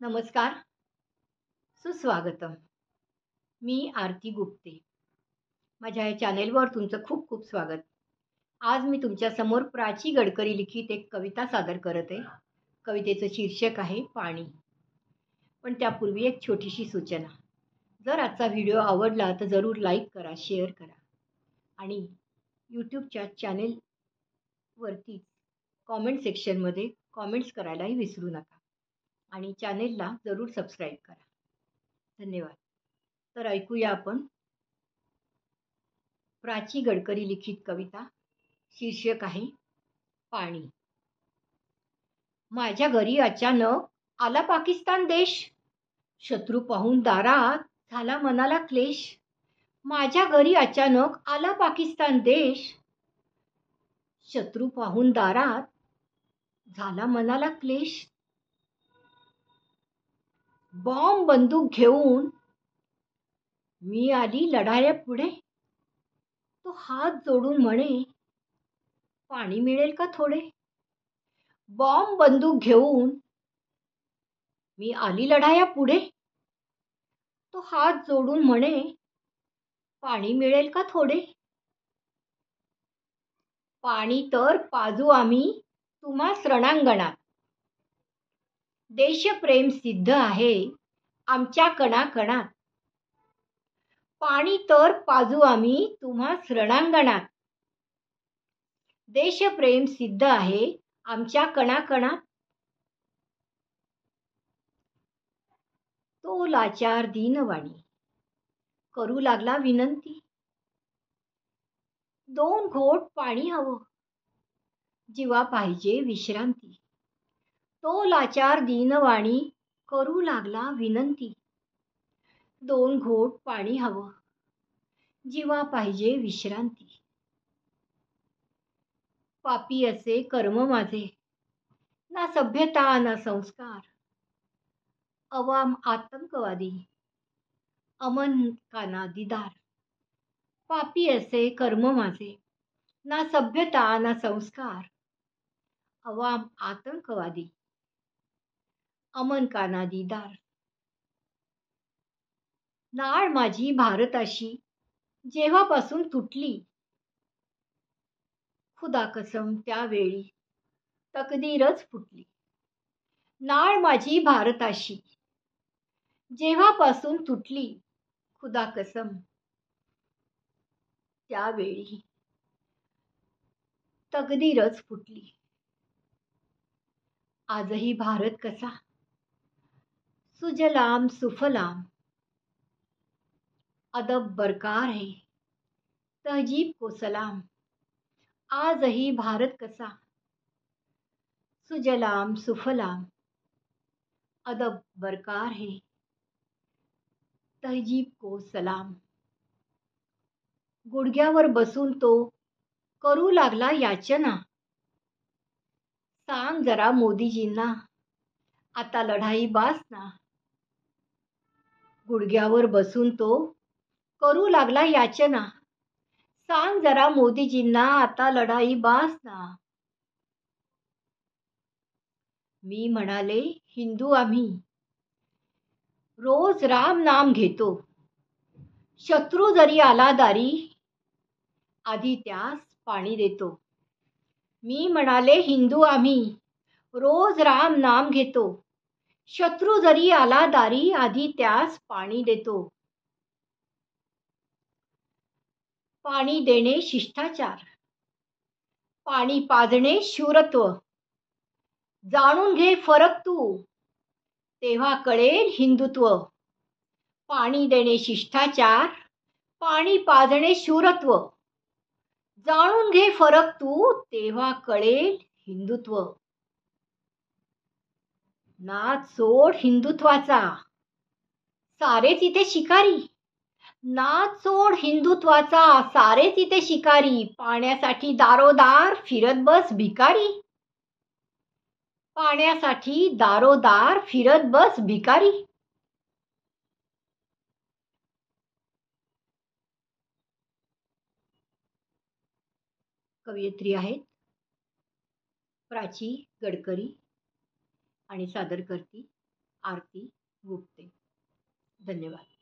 नमस्कार, सुस्वागतम. मी आरती गुप्ते. माझ्या या चॅनेलवर तुमचं खूप खूप स्वागत. आज मी तुमच्या समोर प्राची गडकरी लिखित एक कविता सादर करत आहे. कवितेचं शीर्षक आहे पाणी. पण त्यापूर्वी एक छोटीशी सूचना. जर आजचा व्हिडिओ आवडला तर जरूर लाईक करा, शेअर करा आणि यूट्यूबच्या चॅनेलवरती कॉमेंट सेक्शनमध्ये कॉमेंट्स करायलाही विसरू नका आणि चॅनेलला जरूर सबस्क्राईब करा. धन्यवाद. तर ऐकूया आपण प्राची गडकरी लिखित कविता. शीर्षक आहे पाणी. माझ्या घरी अचानक आला पाकिस्तान देश. शत्रू पाहून दारात झाला मनाला क्लेश. माझ्या घरी अचानक आला पाकिस्तान देश. शत्रू पाहून दारात झाला मनाला क्लेश. बॉम्ब बंदूक घेऊन मी आली लढाया पुढे. तो हात जोडून म्हणे, पाणी मिळेल का थोडे. बॉम्ब बंदूक घेऊन मी आली लढाया पुढे. तो हात जोडून म्हणे, पाणी मिळेल का थोडे. पाणी तर पाजू आम्ही तुम्हास रणांगणात. देशप्रेम सिद्ध आहे आमच्या कणाकणात. पाणी तर पाजू आम्ही तुम्हास रणांगणात. देशप्रेम सिद्ध आहे आमच्या कणाकणात. तो लाचार दीनवाणी करू लागला विनंती. 2 घोट पाणी हवं, जीवा पाहिजे विश्रांती. तो लाचार दीनवाणी करू लागला विनंती. 2 घोट पाणी हवं, जीवा पाहिजे विश्रांती. पापी असे कर्म माझे, ना सभ्यता ना संस्कार. अवाम आतंकवादी, अमन काना दीदार. पापी असे कर्म माझे, ना सभ्यता ना संस्कार. अवाम आतंकवादी, अमन काना दीदार. नाळ माझी भारताशी जेव्हापासून तुटली. खुदा कसम त्यावेळी तकदीरच फुटली. नाळ माझी भारताशी जेव्हापासून तुटली. खुदा कसम त्यावेळी तकदीरच फुटली. आजही भारत कसा सुजलाम सुफलाम. अदब बरकार है, तहजीब को सलाम. आजही भारत कसा सुजलाम सुफलाम. अदब बरकार है, तहजीब को सलाम. गुडघ्यावर बसून तो करू लागला याचना. सांग जरा मोदीजींना आता लढाई बास ना. गुडघ्यावर बसून तो करू लागला याचना. सांग जरा मोदीजींना आता लढाई बास ना. मी म्हणाले हिंदू आम्ही रोज राम नाम घेतो. शत्रू जरी आला दारी आधी त्यास पाणी देतो. मी म्हणाले हिंदू आम्ही रोज राम नाम घेतो. शत्रू जरी आला दारी आधी त्यास पाणी देतो. पाणी देणे शिष्टाचार, पाणी पाजणे शूरत्व. जाणून घे फरक तू तेव्हा कळेल हिंदुत्व. पाणी देणे शिष्टाचार, पाणी पाजणे शूरत्व. जाणून घे फरक तू तेव्हा कळेल हिंदुत्व. नाद सोड हिंदुत्वाचा सारेच इथे शिकारी. नाद सोड हिंदुत्वाचा सारेच इथे शिकारी. पाण्यासाठी दारोदार फिरत बस भिकारी. पाण्यासाठी दारोदार फिरत बस भिकारी. कवयित्री आहेत प्राची गडकरी आणि सादर करती आरती गुप्ते. धन्यवाद.